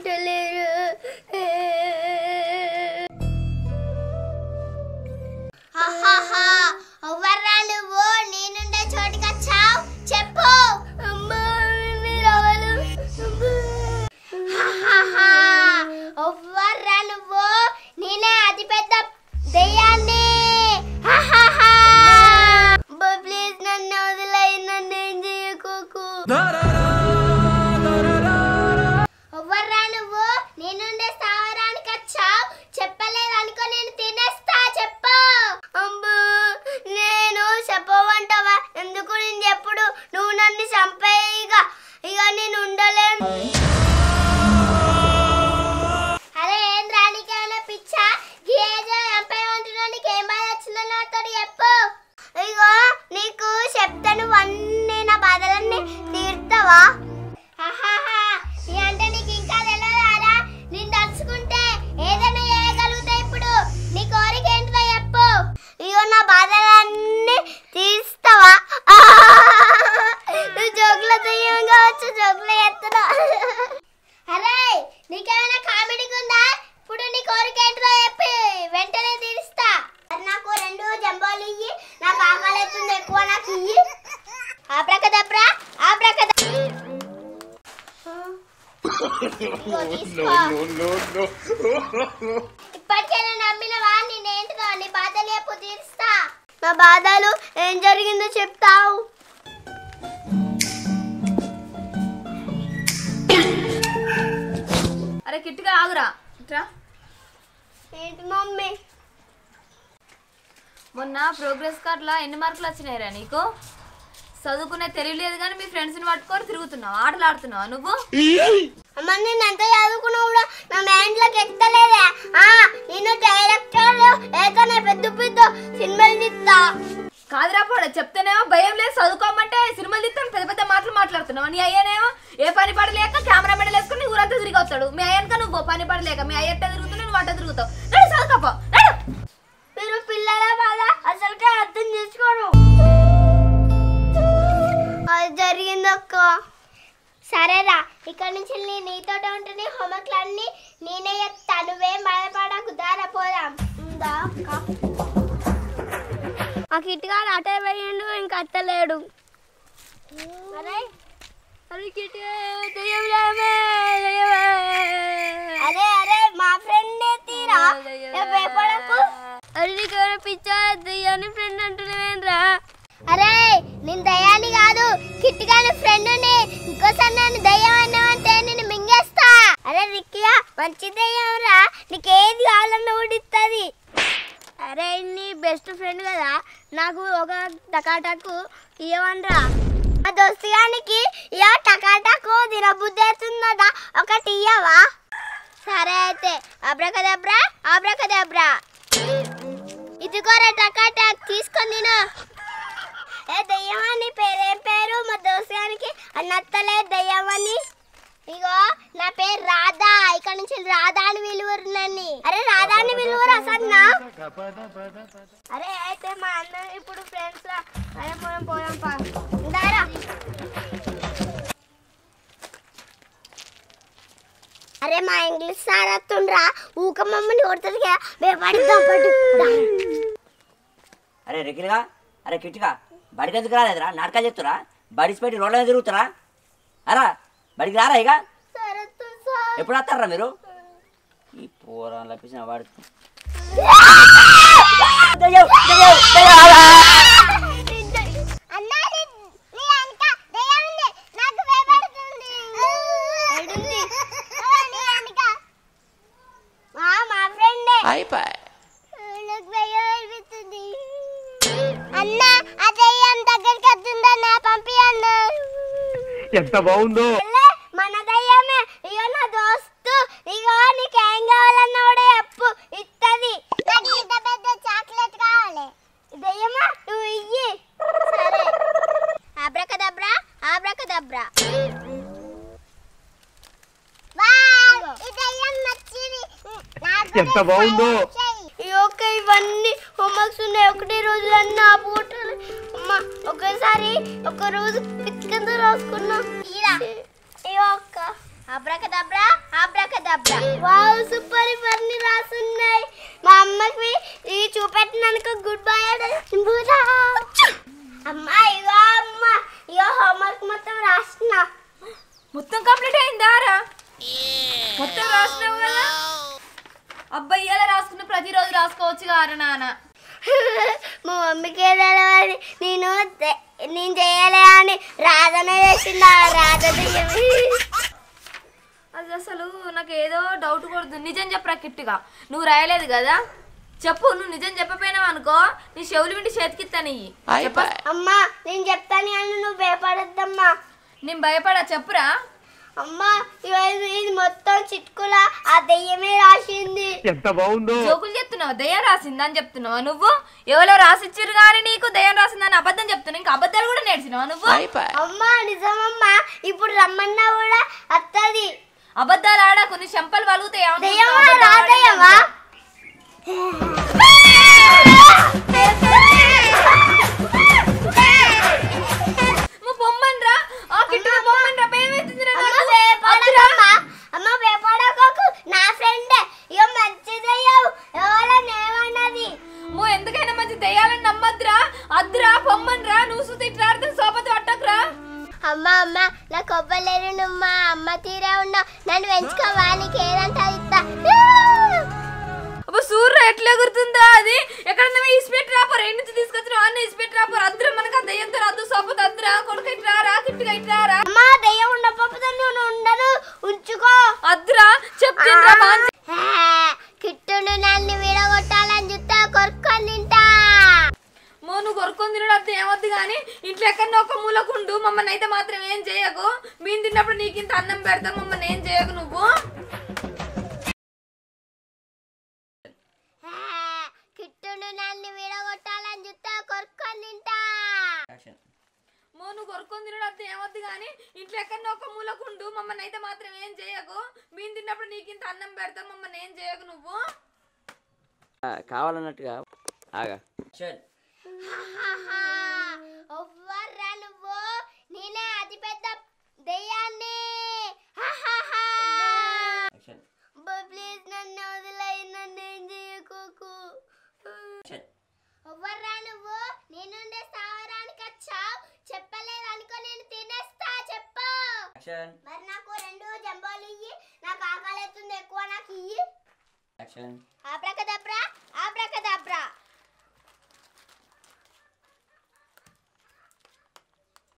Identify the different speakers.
Speaker 1: పుట్టలేరు. ఎవర్రా నువ్వు? నేనుండే చోటికి వచ్చావు, చెప్పు. అమ్మా రావాలి. ఎవర్రా నువ్వు? నేనే అతి పెద్ద దెయ్యాన్ని. ప్లీజ్ నన్ను వదిలేయి, నన్ను ఏం చేయకోకు. ఎవర్రా నువ్వు? నేనుండే స్థావరానికి వచ్చావు, చెప్పలేదు అనుకో నేను తినేస్తా, చెప్పు. అమ్మా నేను చెప్పవంటావా? ఎందుకు నేను చెప్పుడు? నువ్వు నన్ను చంపేయిగా, ఇక నేను ఉండలేను. అరే ఏం రానికేమైనా పిచ్చా? గీజో చంపేయమంటున్నా, నీకేం బాధ వచ్చిందో నాతో చెప్పు. ఇగో నీకు చెప్తాను, అన్నీ నా బాధలన్నీ తీర్తావా? అంటే నీకు ఇంకా తెలియదారా? నేను తలుచుకుంటే ఏదైనా చేయగలుగుతా. ఇప్పుడు నీ కోరిక ఏంటిదో చెప్పు. ఇగో నా బాధలన్నీ తీర్స్తావా? నువ్వు జోకులో దెయ్యం కావచ్చు, జోకులో ఎత్తున్నా. అరే నీకేమైనా కామెడీగా ఉందా? ఇప్పుడు నీ కోరిక ఏంటిదో చెప్పి వెంటనే తీరుస్తా. నాకు 2 జంబోలు ఇయ్యి, నాకు ఆకలి అవుతుంది ఎక్కువ, నాకు ఇయ్యి. ఆబ్రాకదబ్రా ఆబ్రాకదబ్రా. ఇప్పటికైనా నమ్మినవా? నేనేంటిదో నీ బాధలు చెప్పు, తీరుస్తా. నా బాధలు ఏం జరిగిందో చెప్తావు.
Speaker 2: అరే కిట్టిగా ఆగురా.
Speaker 1: ఏంటి మమ్మీ?
Speaker 2: మొన్న ప్రోగ్రెస్ కార్డులో ఎన్ని మార్కులు వచ్చినాయిరా నీకు? చదువుకునే తెలియలేదు కానీ మీ ఫ్రెండ్స్ని పట్టుకొని తిరుగుతున్నావు, ఆటలు ఆడుతున్నావు నువ్వు.
Speaker 1: అమ్మ నేను ఎంత చదువుకున్నా కూడా నా మైండ్లోకి ఎక్కలేదే. నేను డైరెక్టర్ ఏదైనా పెద్ద పెద్ద సినిమాలు తీస్తా.
Speaker 2: కాదురా పోడ, చెప్తేనేమో భయం లేదు, చదువుకోమంటే సినిమాలు తీస్తాను పెద్ద పెద్ద మాటలు మాట్లాడుతున్నావు. నీ అయ్యనేమో ఏ పని పడలేక కెమెరా మెడల్ వేసుకుని ఊరంతా తిరిగి వస్తాడు. మీ అయ్యనక నువ్వు పని పడలేక మీ అయ్యట్ట తిరుగుతున్నావు, నువ్వు అట్ట తిరుగుతావు. నడు చదువుకోపో.
Speaker 1: మీరు పిల్లల బాధ అసలుకే అర్థం చేసుకోరు. అది జరిగిందక్క. సరేరా, ఇక్కడ నుంచి నీతో ఉంటుంది. హోంవర్క్లు అన్నీ నేనే చెప్తా, నువ్వేం బాధపడకు. దారా పోదాం. ఆ కిట్టిగాడు అటే పోయిండు, ఇంకా అత్తలేడు. అరే అరే అరే మా ఫ్రెండ్ తీరా భయపడకు. అరే పిచ్చా దయ్యాన్ని ఫ్రెండ్ అంటున్నావేంద్రా? అరే నేను దయ్యాన్ని కాదు, కిట్టిగాని ఫ్రెండ్ని. ఇంకోసారి నన్ను దయ్యం అన్నావంటే నేను మింగేస్తా. అరే రిక్కియా మంచి దయ్యం రా, నీకేది కావాలన్నా ఊడిస్తుంది. అరే నీ బెస్ట్ ఫ్రెండ్ కదా, నాకు ఒక టకాటకు ఇవ్వనరా. మా దోస్తుగానికి ఇక టకాటకు తినబుద్ధి అవుతుందట, ఒకటి ఇయ్యవా? సరే అయితే ఆబ్రాకదబ్రా ఆబ్రాకదబ్రా. ఇదిగోరా టకాటక్, తీసుకొని తిను. ఏ దయ్యమని పేరేం పేరు? మా దోస్తుగానికి అన్నత్తలే దయ్యమని. ఇగో నా పేరు రాధా, ఇక్కడ నుంచి రాధా అని విలువరు నన్ను. అరే రాధా అని విలువరు అసన్నా. అరే అయితే మా అన్న ఇప్పుడు ఫ్రెండ్స్ రా. అరే పోయాం పోయాం పా. అరే మా ఇంగ్లీష్ సార్ వస్తుండ్రా, ఊక మమ్మల్ని కొడుతుంది కదా, భయపడతాం పట్టు.
Speaker 3: అరే రెక్కిలుగా, అరే కిట్టిగా బడికి ఎందుకు రాలేదురా? నాటకాలు చెప్తురా? బడిసిపెట్టి రోడ్ల మీద తిరుగుతురా? అరా బడికి రారా? ఇక ఎప్పుడు వస్తారా మీరు? ఈ పోరాలు లభించిన వాడు
Speaker 4: ఎంత బాగుందో.
Speaker 1: మన దయ్యమే. ఇగో నా దోస్తు, ఇగో నీకేం కావాలన్నా కూడా చెప్పు, ఇస్తుంది. నాకు ఇంత పెద్ద చాక్లెట్ కావాలి. దయ్యమా నువ్వు ఇయ్యి. సరే ఆబ్రాకదబ్రా ఆబ్రాకదబ్రా.
Speaker 4: ఎంత బాగుందో.
Speaker 1: ఓకే ఇవన్నీ హోంవర్క్స్ ఉన్నాయి, ఒకటే రోజు అన్నీ ఆపుకుంటారు. అమ్మా ఒకసారి ఒక రోజు పిచ్చుకంతా రాసుకున్నా. అక్క అబ్రాకదబ్రా అబ్రాకదబ్రా. వావ్ సూపర్, ఇవన్నీ రాసున్నాయి. మా అమ్మకి ఇది చూపెట్టినందుకు గుడ్ బై బూరా. అమ్మా ఇగో అమ్మ, ఇగో హోంవర్క్ మొత్తం రాసిన.
Speaker 2: మొత్తం కంప్లీట్ అయిందారా? మొత్తం రాసినావు కదా. అబ్బాయి ఇలా రాసుకున్న ప్రతిరోజు రాసుకోవచ్చు కారా నాన్న.
Speaker 1: మా మమ్మీకి తెలవాలి నేను చేయలే అని రాధనే చేసిందా. రాధ
Speaker 2: అది అసలు నాకు ఏదో డౌట్ కొడుతుంది. నిజం చెప్పరా కిట్టుగా, నువ్వు రాయలేదు కదా? చెప్పు. నువ్వు నిజం చెప్పపోయినావు అనుకో నీ చెవులు వింటి చేతికిస్తాను.
Speaker 1: అమ్మా నేను చెప్తాను కానీ నువ్వు భయపడద్దమ్మా.
Speaker 2: నేను భయపడా, చెప్పురా.
Speaker 1: అమ్మా ఇది మొత్తం చిట్కులా ఆ దెయ్యమే రాసింది.
Speaker 4: ఎంత బాగుందో.
Speaker 2: జోకులు చెప్తున్నావు, దయ్యం రాసింది అని చెప్తున్నావా నువ్వు? ఎవరో రాసిచ్చారు కానీ నీకు దయ్యం రాసిందని అబద్ధం చెప్తున్నావు. ఇంకా అబద్ధాలు కూడా నేర్చినావా నువ్వు?
Speaker 1: అమ్మా నిజమమ్మా, ఇప్పుడు రమ్మన్నా కూడా అత్తది.
Speaker 2: అబద్ధాలు ఆడకు, నీ చెంపలు వలుగుతాయి.
Speaker 1: రాదయ్యవా
Speaker 2: పొమ్మన్రా, ఆ కిట్టుగా పొమ్మన్రా. భయమవుతుంది
Speaker 1: అమ్మ భయపడకు, నా ఫ్రెండ్ ఇక మంచిదయ్యావు. ఎవరన్నా ఏమన్నది?
Speaker 2: ఎందుకైనా మంచి దయ్యాలని నమ్మద్దురా. అద్దురా పొమ్మన్రా. నువ్వు సుతి ఇట్లా ఆడితే సోపతి పట్టకురా.
Speaker 1: అమ్మ అమ్మ నా కొబ్బలేరు, నువ్వు మా అమ్మ తీరే ఉన్నావు. నన్ను పెంచుకోవా, నీకు ఏదంటే ఇస్తా.
Speaker 2: సూర్య ఎట్లా ఎగురుతుందా అది? ఎక్కడన్నా ఇసిపెట్టి రాపోరు. ఎన్ని నుంచి తీసుకొచ్చిన అన్న ఇసిపెట్టి రాపోరు. అద్దరు మనకు ఆ దయ్యంతో రద్దు సోపతి అద్దరా. కొడుకు ఇట్రారా, కిట్టుగా ఇట్రారా.
Speaker 1: అమ్మా దయ్యం ఉండకపోతే నువ్వు ఉండను, ఉంచుకో.
Speaker 2: అద్దరా చెప్తుండ్రా.
Speaker 1: కిట్టును నన్ను విడగొట్టాలని చూస్తా, కొరుక్కొని తింటా.
Speaker 2: నువ్వు కొరుక్కొని తినడం అద్దె ఏమొద్దు కానీ ఇంట్లో ఎక్కడన్నా ఒక మూలకుండు. మమ్మల్ని అయితే మాత్రం ఏం చేయకు. మేము తిన్నప్పుడు నీకు ఇంత అన్నం పెడతాం. మమ్మల్ని ఏం చేయకు నువ్వు.
Speaker 1: కిట్టును నన్ను విడగొట్టాలని చూస్తా, కొరుక్కొని తింటా.
Speaker 2: నువ్వు కొరుక్కొని తినడం అద్దె ఏమొద్దు కానీ ఇంట్లో ఎక్కడన్నా ఒక మూలకుండు. మమ్మల్ని అయితే మాత్రం ఏం చేయకు. మేము తిన్నప్పుడు నీకు ఇంత అన్నం పెడతాం. మమ్మల్ని ఏం చేయకు నువ్వు.
Speaker 3: కావాలన్నట్టుగా ఆగా.
Speaker 1: ఒవ్వర్రా నువ్వు, నేనే అతి పెద్ద దెయ్యాన్ని. ప్లీజ్ నన్ను వదిలేయి, నన్ను ఏం చేయకు. ఒవ్వర్రా నువ్వు, నేనుండే స్థావరానికి వచ్చావు. చెప్పలేదు అనుకో నేను తినేస్తా. చెప్పు. మరి నాకు 2 జంబోలు ఇయ్యి, నాకు ఆకలి అవుతుంది ఎక్కువ, నాకు ఇయ్యి. ఆప్రకదబ్రా